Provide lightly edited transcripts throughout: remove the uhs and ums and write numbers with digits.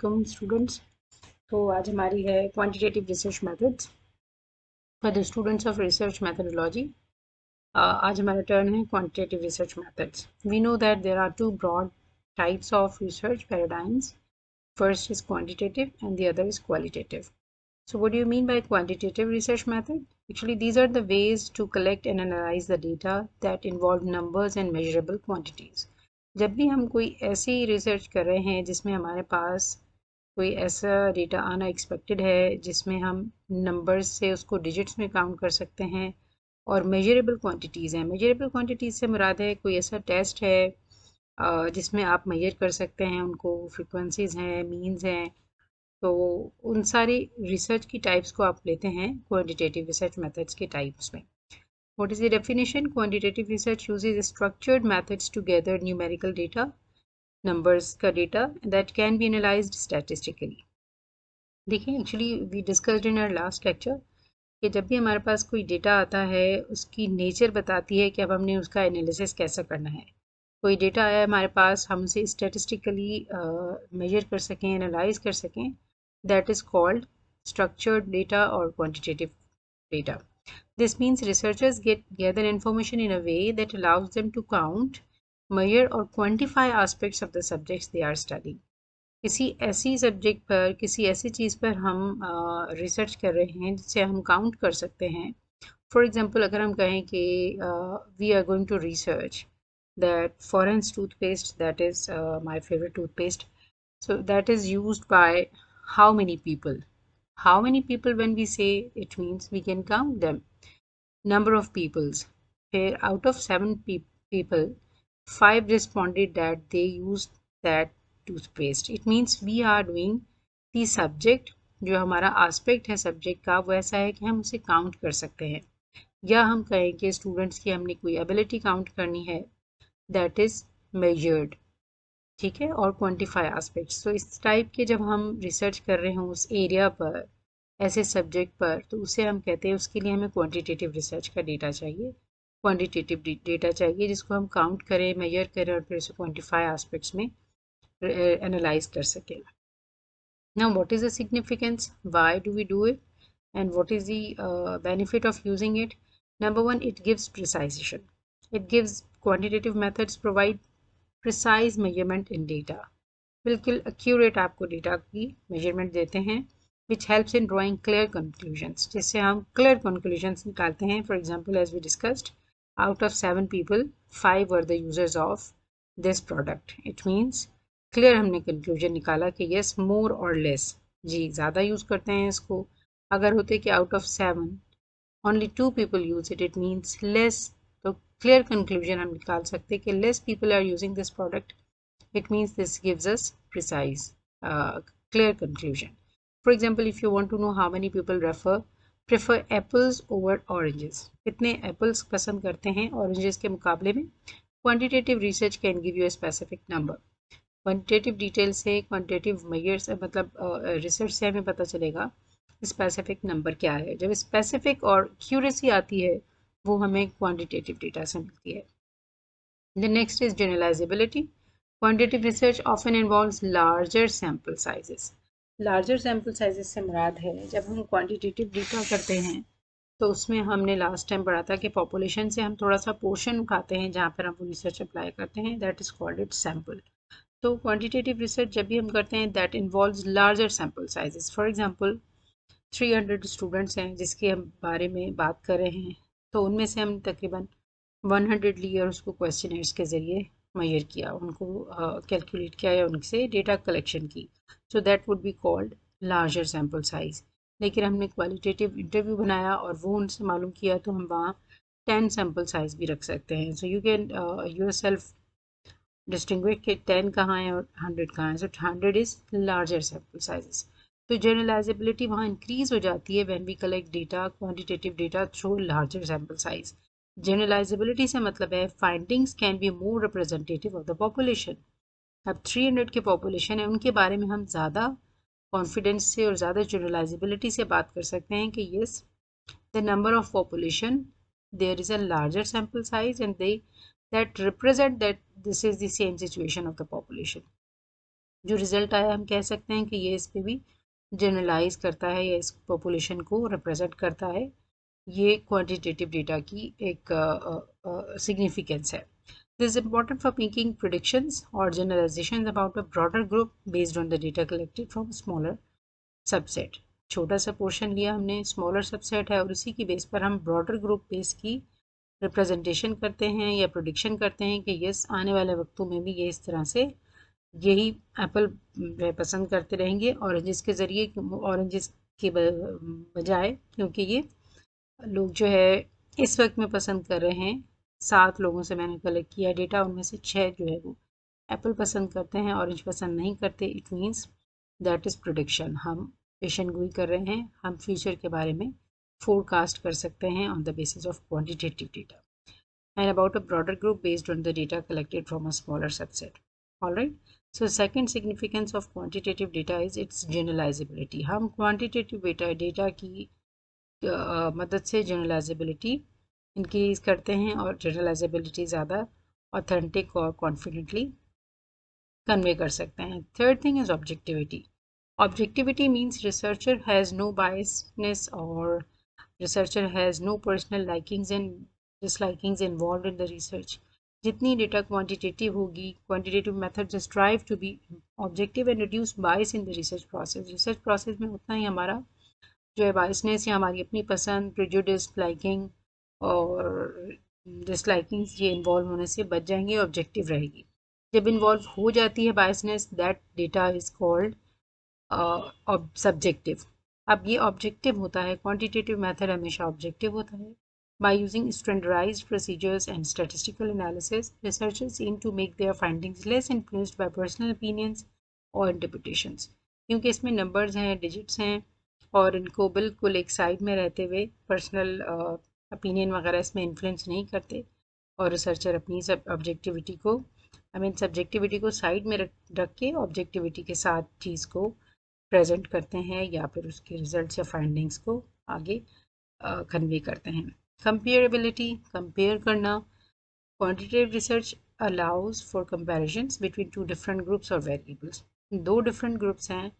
Welcome students. तो आज हमारी है quantitative research methods for the students of research methodology. आज हमारा टर्न है quantitative research methods. We know that there are two broad types of research paradigms. First is quantitative and the other is qualitative. So what do you mean by quantitative research method? Actually, these are the ways to collect and analyze the data that involve numbers and measurable quantities. जब भी हम कोई ऐसी research कर रहे हैं जिसमें हमारे पास कोई ऐसा डेटा आना एक्सपेक्टेड है जिसमें हम नंबर्स से उसको डिजिट्स में काउंट कर सकते हैं और मेजरेबल क्वांटिटीज़ हैं। मेजरेबल क्वांटिटीज़ से मुराद है कोई ऐसा टेस्ट है जिसमें आप मेजर कर सकते हैं उनको, फ्रीक्वेंसीज हैं, मीन्स हैं। तो उन सारी रिसर्च की टाइप्स को आप लेते हैं क्वांटिटेटिव रिसर्च मेथड्स के टाइप्स में। What is the definition? Quantitative research uses structured methods to gather numerical data, numbers का data that can be analyzed statistically. देखिए, actually we discussed in our last lecture कि जब भी हमारे पास कोई data आता है उसकी नेचर बताती है कि अब हमने उसका एनालिसिस कैसा करना है। कोई डेटा आया हमारे पास, हम उसे स्टेटिस्टिकली मेजर कर सकें, एनालाइज कर सकें, that is called structured data और quantitative data. This means researchers gather information in a way that allows them to count, measure or quantify aspects of the subjects they are studying. किसी ऐसी subject पर, किसी ऐसी चीज़ पर हम research कर रहे हैं जिसे हम काउंट कर सकते हैं. फॉर एग्जांपल, अगर हम कहें कि we are going to research that Foren's toothpaste, that is my favorite toothpaste, so that is used by how many people? How many people, when we say, it means we can count them. Number of peoples. Here, out of 7 people, 5 responded that they used that toothpaste. It means we are doing the subject. जो हमारा aspect है subject का वो ऐसा है कि हम उसे काउंट कर सकते हैं, या हम कहें कि स्टूडेंट्स की हमने कोई एबिलिटी काउंट करनी है, दैट इज़ मेजर्ड. ठीक है, और क्वांटिफाई आस्पेक्ट्स. तो इस टाइप के जब हम रिसर्च कर रहे हों उस एरिया पर, ऐसे सब्जेक्ट पर, तो उसे हम कहते हैं, उसके लिए हमें क्वांटिटेटिव रिसर्च का डेटा चाहिए, क्वांटिटेटिव डेटा चाहिए जिसको हम काउंट करें, मेजर करें और फिर उसे क्वांटिफाई आस्पेक्ट्स में एनालाइज कर सकें. Now what is the significance, why do we do it, and what is the benefit of using it? Number one, it gives precision. It gives quantitative methods provide precise measurement in data. बिल्कुल accurate आपको data की measurement देते हैं, which helps in drawing clear conclusions, जिससे हम clear conclusions निकालते हैं. For example, as we discussed, out of 7 people, 5 were the users of this product. It means clear हमने conclusion निकाला कि yes, more or less, जी ज़्यादा यूज़ करते हैं इसको. अगर होते कि out of 7 only 2 people use it, it means less. तो clear conclusion हम निकाल सकते कि less people are using this product. It means this gives us precise, clear conclusion. For example, if you want to know how many people prefer apples over oranges, कितने apples पसंद करते हैं oranges के मुकाबले में, quantitative research can give you a specific number. Quantitative detail से, quantitative measures मतलब research से हमें पता चलेगा स्पेसिफिक नंबर क्या है. जब स्पेसिफिक और एक्यूरेसी आती है वो हमें क्वांटिटेटिव डेटा से मिलती है. The next is generalizability. Quantitative research often involves larger sample sizes. Larger sample sizes से मुराद है, जब हम क्वांटिटेटिव डेटा करते हैं तो उसमें हमने लास्ट टाइम पढ़ा था कि पॉपुलेशन से हम थोड़ा सा पोर्शन उठाते हैं जहाँ पर हम वो रिसर्च अप्लाई करते हैं, that is called it sample. तो क्वांटिटेटिव रिसर्च जब भी हम करते हैं that involves larger sample sizes. For example, 300 students हैं जिसके हम बारे में बात कर रहे हैं, तो उनमें से हम तकरीबन 100 लिए और उसको क्वेश्चनर्स के ज़रिए मेजर किया, उनको कैलकुलेट किया या उनसे डेटा कलेक्शन की. So that would be called larger sample size. लेकिन हमने क्वालिटेटिव इंटरव्यू बनाया और वो उनसे मालूम किया तो हम वहाँ 10 सैम्पल साइज़ भी रख सकते हैं. So you can yourself distinguish के 10 कहाँ है और 100 कहाँ है. So 100 is larger sample sizes. तो जनरलाइजेबिलिटी वहाँ इंक्रीज हो जाती है when we collect data, quantitative data through larger sample size. Generalisability से मतलब है findings can be more representative of the population. अब 300 की पॉपुलेशन है, उनके बारे में हम ज़्यादा कॉन्फिडेंस से और ज़्यादा जनरलाइजेबिलिटी से बात कर सकते हैं कि yes, the number of population, there is a larger sample size and they that represent that this is the same situation of the population. जो रिजल्ट आया हम कह सकते हैं कि ये इस पे भी जनरलाइज करता है या इस पॉपुलेशन को रिप्रेजेंट करता है। ये क्वांटिटेटिव डेटा की एक सिग्निफिकेंस है। This is important for making predictions or generalizations about a broader group based on the data collected from a smaller subset. छोटा सा पोर्शन लिया हमने, स्मॉलर सबसेट है, और उसी की बेस पर हम ब्रॉडर ग्रुप बेस की रिप्रेजेंटेशन करते हैं या प्रोडिक्शन करते हैं कि यस आने वाले वक्तों में भी ये इस तरह से यही एप्पल पसंद करते रहेंगे ऑरेंजेस के ज़रिए, ऑरेंजेस के बजाय, क्योंकि ये लोग जो है इस वक्त में पसंद कर रहे हैं। 7 लोगों से मैंने कलेक्ट किया डेटा, उनमें से 6 जो है वो एप्पल पसंद करते हैं, ऑरेंज पसंद नहीं करते। It means that is prediction. हम पेशेंट गोई कर रहे हैं, हम फ्यूचर के बारे में फोरकास्ट कर सकते हैं on the basis of quantitative data and about a broader group based on the data collected from a smaller subset. Alright, so second significance of quantitative data is its generalizability. हम quantitative data की मदद से generalisability increase करते हैं और generalisability ज़्यादा authentic और confidently convey कर सकते हैं। Third thing is objectivity. Objectivity means researcher has no biasness और researcher has no personal likings and dislikings involved in the research. जितनी डेटा क्वांटिटेटिव होगी, quantitative methods strive to be objective and reduce bias in the research process. Research process में उतना ही हमारा जो है biasness या हमारी अपनी पसंद, प्रेजुडिस, लाइकिंग और डिसलाइकिंग्स ये इन्वॉल्व होने से बच जाएंगे, ऑब्जेक्टिव रहेगी। जब इन्वॉल्व हो जाती है biasness, that data is called subjective. अब ये ऑब्जेक्टिव होता है, क्वांटिटेटिव मेथड हमेशा ऑब्जेक्टिव होता है। By using standardised procedures and statistical analysis, researchers aim to make their findings less influenced by personal opinions और इंटरप्रिटेशंस। क्योंकि इसमें नंबर्स हैं, डिजिट्स हैं, और इनको बिल्कुल एक साइड में रहते हुए पर्सनल ओपिनियन वगैरह इसमें इन्फ्लुएंस नहीं करते, और रिसर्चर अपनी सब ऑब्जेक्टिविटी को सब्जेक्टिविटी को साइड में रख के ऑब्जेक्टिविटी के साथ चीज़ को प्रेजेंट करते हैं या फिर उसके रिजल्ट्स या फाइंडिंग्स को आगे कन्वे करते हैं। कंपेरेबिलिटी, कंपेयर करना। Quantitative research allows for comparisons between two different groups और वेरिएबल्स। दो डिफरेंट ग्रुप्स हैं,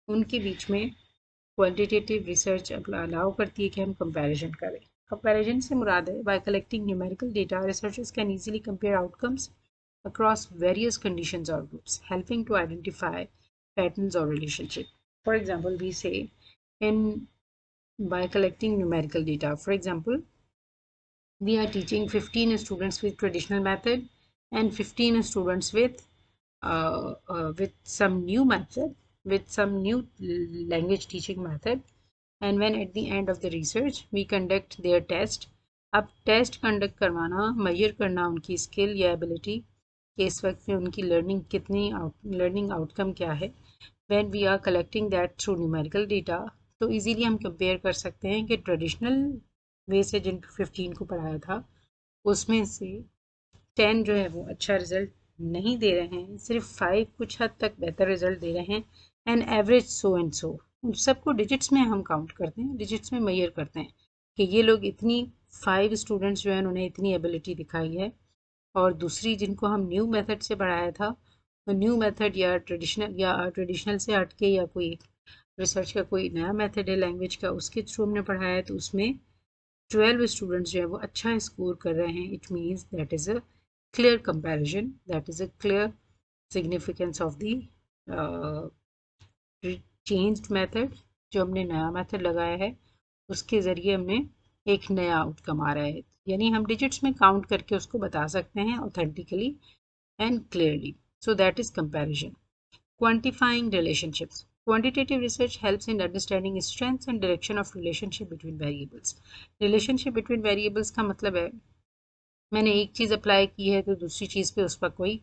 उनके बीच में क्वांटिटेटिव रिसर्च अलाउ करती है कि हम कंपैरिजन करें। कंपैरिजन से मुराद है bye collecting numerical data, researchers can easily compare outcomes across various conditions or groups, helping to identify patterns or relationships. For example, we say by collecting numerical data, for example, we are teaching 15 students with traditional method and 15 students with some new method, with some new language teaching method. And when at the end of the research we conduct their test, अब test conduct करवाना, major करना उनकी skill या ability कि इस वक्त में उनकी लर्निंग कितनी लर्निंग आउटकम क्या है, when we are collecting that through numerical data, तो इजीली हम कंपेयर कर सकते हैं कि ट्रेडिशनल वे से जिन 15 को पढ़ाया था उसमें से 10 जो है वो अच्छा रिजल्ट नहीं दे रहे हैं, सिर्फ 5 कुछ हद तक बेहतर रिजल्ट दे रहे हैं, and average so and so. सबको डिजिट्स में हम काउंट करते हैं, डिजिट्स में मेजर करते हैं कि ये लोग इतनी 5 स्टूडेंट्स जो है उन्होंने इतनी एबिलिटी दिखाई है, और दूसरी जिनको हम न्यू मेथड से पढ़ाया था, तो न्यू मेथड या ट्रेडिशनल से हट के या कोई रिसर्च का कोई नया मेथड है लैंग्वेज का, उसके थ्रू हमने पढ़ाया है, तो उसमें 12 स्टूडेंट्स जो है वो अच्छा स्कोर कर रहे हैं। It means that is a clear comparison, that is a clear significance of the changed method. जो हमने नया मेथड लगाया है उसके ज़रिए हमने एक नया आउटकम आ रहा है, यानी हम डिजिट्स में काउंट करके उसको बता सकते हैं authentically and clearly. So that is comparison. Quantifying relationships. Quantitative research helps in understanding strengths and direction of relationship between variables. Relationship between variables का मतलब है मैंने एक चीज़ अप्लाई की है तो दूसरी चीज़ पे उस पर कोई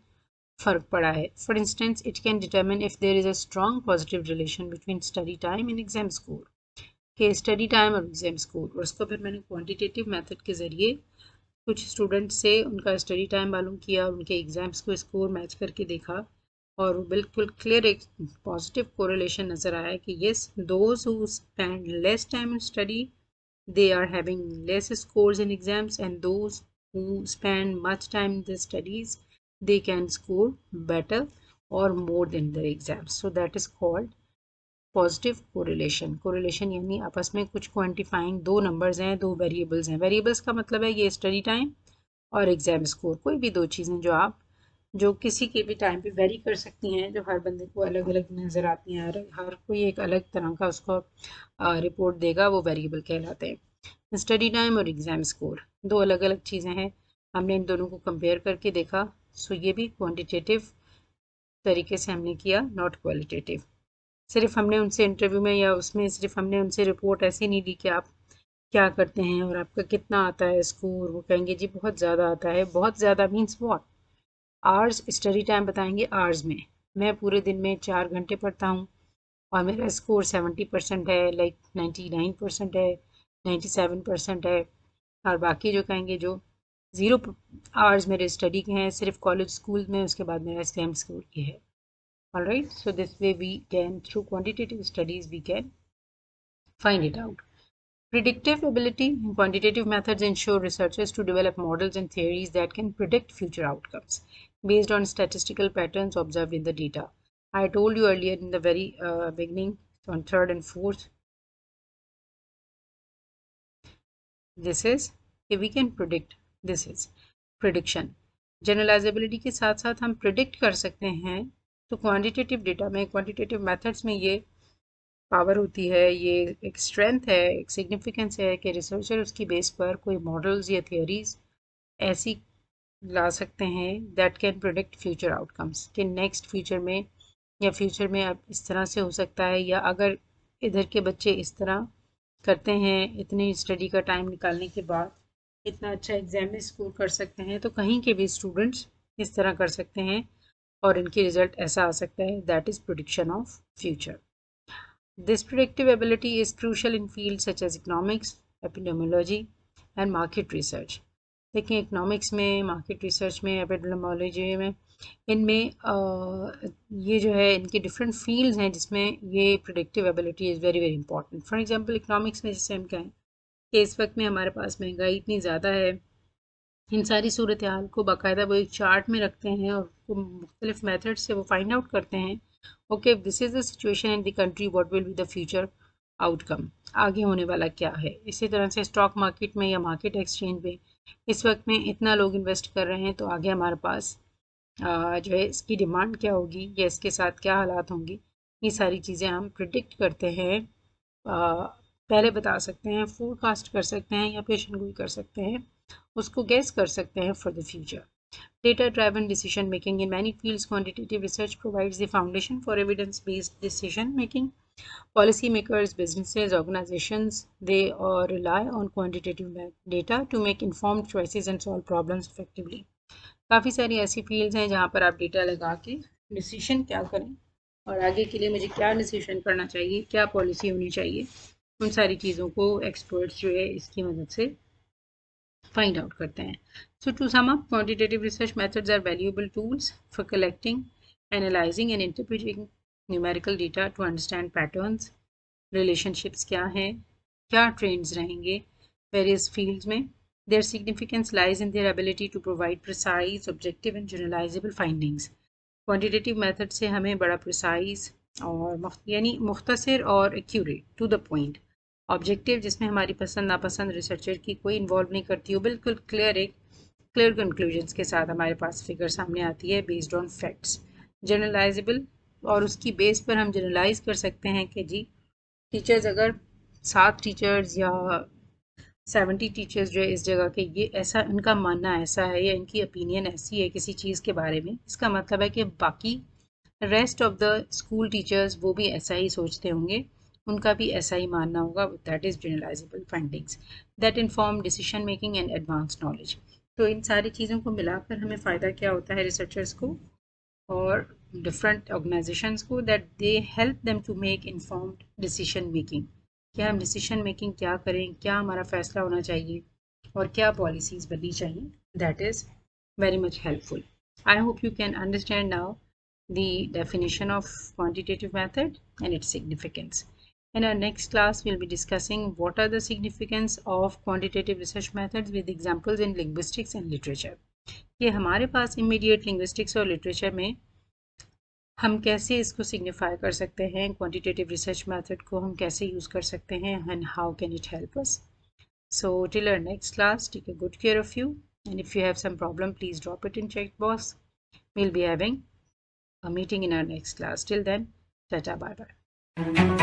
फ़र्क पड़ा है। For instance, it can determine if there is a strong positive relation between study time and exam score, के स्टडी टाइम और एग्जाम स्कोर। और उसको फिर मैंने क्वांटिटेटिव मेथड के ज़रिए कुछ स्टूडेंट्स से उनका स्टडी टाइम मालूम किया, उनके एग्ज़ाम्स को स्कोर मैच करके देखा, और बिल्कुल क्लियर एक पॉजिटिव कोरिलेशन नज़र आया कि yes, those who spend less time in study they are having less scores in exams, and those who spend much time in their studies they can score better or more than their exams. So that is called positive correlation. Correlation यानी आपस में कुछ quantifying दो numbers हैं, दो variables हैं. Variables का मतलब है ये स्टडी टाइम और एग्जाम स्कोर, कोई भी दो चीज़ें जो किसी के भी टाइम पे वेरी कर सकती हैं, जो हर बंदे को अलग अलग नज़र आती हैं, हर कोई एक अलग तरह का उसको रिपोर्ट देगा, वो वेरिएबल कहलाते हैं. स्टडी टाइम और एग्ज़ाम स्कोर दो अलग अलग चीज़ें हैं. हमने इन दोनों को कंपेयर करके देखा. सो ये भी क्वान्टिटेटिव तरीके से हमने किया, नॉट क्वालिटेटिव. सिर्फ हमने उनसे इंटरव्यू में या उसमें सिर्फ हमने उनसे रिपोर्ट ऐसी नहीं ली कि आप क्या करते हैं और आपका कितना आता है स्कोर. वो कहेंगे जी बहुत ज़्यादा आता है. बहुत ज़्यादा means what? Hours study time बताएंगे आवर्स में. मैं पूरे दिन में 4 घंटे पढ़ता हूँ और मेरा स्कोर 70% है, लाइक 99% है, 97% है. और बाकी जो कहेंगे जो 0 आवर्स मेरे स्टडी के हैं सिर्फ कॉलेज स्कूल में, उसके बाद मेरा एग्जाम स्कोर ये है. Alright, so this way we can, through quantitative studies, we can find it out. Predictive ability and quantitative methods ensure researchers to develop models and theories that can predict future outcomes based on statistical patterns observed in the data. I told you earlier in the very beginning, on third and fourth, this is if we can predict. This is prediction. Generalizability के साथ साथ हम predict कर सकते हैं. तो quantitative data में, quantitative methods में ये पावर होती है, ये एक स्ट्रेंथ है, एक सिग्निफिकेंस है कि रिसर्चर उसकी बेस पर कोई मॉडल्स या थियोरीज ऐसी ला सकते हैं that can predict future outcomes, कि नेक्स्ट फ्यूचर में या फ्यूचर में अब इस तरह से हो सकता है, या अगर इधर के बच्चे इस तरह करते हैं, इतनी स्टडी का टाइम निकालने के बाद इतना अच्छा एग्जाम में स्कोर कर सकते हैं, तो कहीं के भी स्टूडेंट्स इस तरह कर सकते हैं और इनकी रिजल्ट ऐसा आ सकता है. That is prediction of future. This predictive ability is crucial in fields such as economics, epidemiology and market research. देखिए इकोनॉमिक्स में, मार्केट रिसर्च में, एपिडेमियोलॉजी में, इनमें ये जो है इनकी डिफरेंट फील्ड्स हैं जिसमें ये predictive ability is very very important. For example economics में जैसे हम कहें कि इस वक्त में हमारे पास महंगाई इतनी ज़्यादा है, इन सारी सूरत हाल को बाकायदा वो एक चार्ट में रखते हैं और मुख्तलिफ मेथड से वो फाइंड आउट करते हैं. Okay, this is the situation in the country, what will be the future outcome, आगे होने वाला क्या है. इसी तरह से स्टॉक मार्केट में या मार्केट एक्सचेंज में इस वक्त में इतना लोग इन्वेस्ट कर रहे हैं, तो आगे हमारे पास जो है इसकी डिमांड क्या होगी या इसके साथ क्या हालात होंगी, ये सारी चीज़ें हम प्रिडिक्ट करते हैं, पहले बता सकते हैं, फोरकास्ट कर सकते हैं या पेशन गोई कर सकते हैं, उसको गेस कर सकते हैं for the future. Data-driven decision making. In many fields, quantitative research provides the foundation for evidence-based decision making. Policymakers, businesses, organizations, they rely on quantitative data to make informed choices and solve problems effectively. काफ़ी सारी ऐसी fields हैं जहाँ पर आप data लगा के decision क्या करें और आगे के लिए मुझे क्या डिसीजन करना चाहिए, क्या पॉलिसी होनी चाहिए, उन सारी चीज़ों को एक्सपर्ट्स जो है इसकी मदद से फाइंड आउट करते हैं. So to sum up, quantitative research methods are valuable tools for collecting, analyzing and interpreting numerical data to understand patterns, relationships क्या हैं, क्या trends रहेंगे various fields में. Their significance lies in their ability to provide precise, objective and generalizable findings. Quantitative method से हमें बड़ा precise और यानी मुख्तसर और accurate to the point, objective जिसमें हमारी पसंद नापसंद रिसर्चर की कोई इन्वॉल्व नहीं करती हो, बिल्कुल क्लियर कंक्लूजन्स के साथ हमारे पास फिगर सामने आती है बेस्ड ऑन फैक्ट्स. जनरलाइजेबल, और उसकी बेस पर हम जनरलाइज कर सकते हैं कि जी टीचर्स अगर 7 टीचर्स या 70 टीचर्स जो है इस जगह के ये ऐसा इनका मानना ऐसा है या इनकी ओपिनियन ऐसी है किसी चीज़ के बारे में, इसका मतलब है कि बाकी rest of the school teachers वो भी ऐसा ही सोचते होंगे, उनका भी ऐसा ही मानना होगा. That is generalisable findings that inform decision making and advance knowledge. तो इन सारी चीज़ों को मिलाकर हमें फ़ायदा क्या होता है रिसर्चर्स को और डिफरेंट ऑर्गेनाइजेशंस को, that they help them to make informed decision making. क्या हम डिसीजन मेकिंग क्या करें, क्या हमारा फ़ैसला होना चाहिए और क्या पॉलिसीज़ बननी चाहिए. That is very much helpful. I hope you can understand now the definition of quantitative method and its significance. In our next class, we'll be discussing what are the significance of quantitative research methods with examples in linguistics and literature. ये हमारे पास immediate linguistics और literature में हम कैसे इसको signify कर सकते हैं, क्वांटिटेटिव रिसर्च मेथड को हम कैसे यूज़ कर सकते हैं, and how can it help us. So till our next class, take a good care of you, and if you have some problem, please drop it in chat box. We'll be having a meeting in our next class. Till then, tata, bye bye.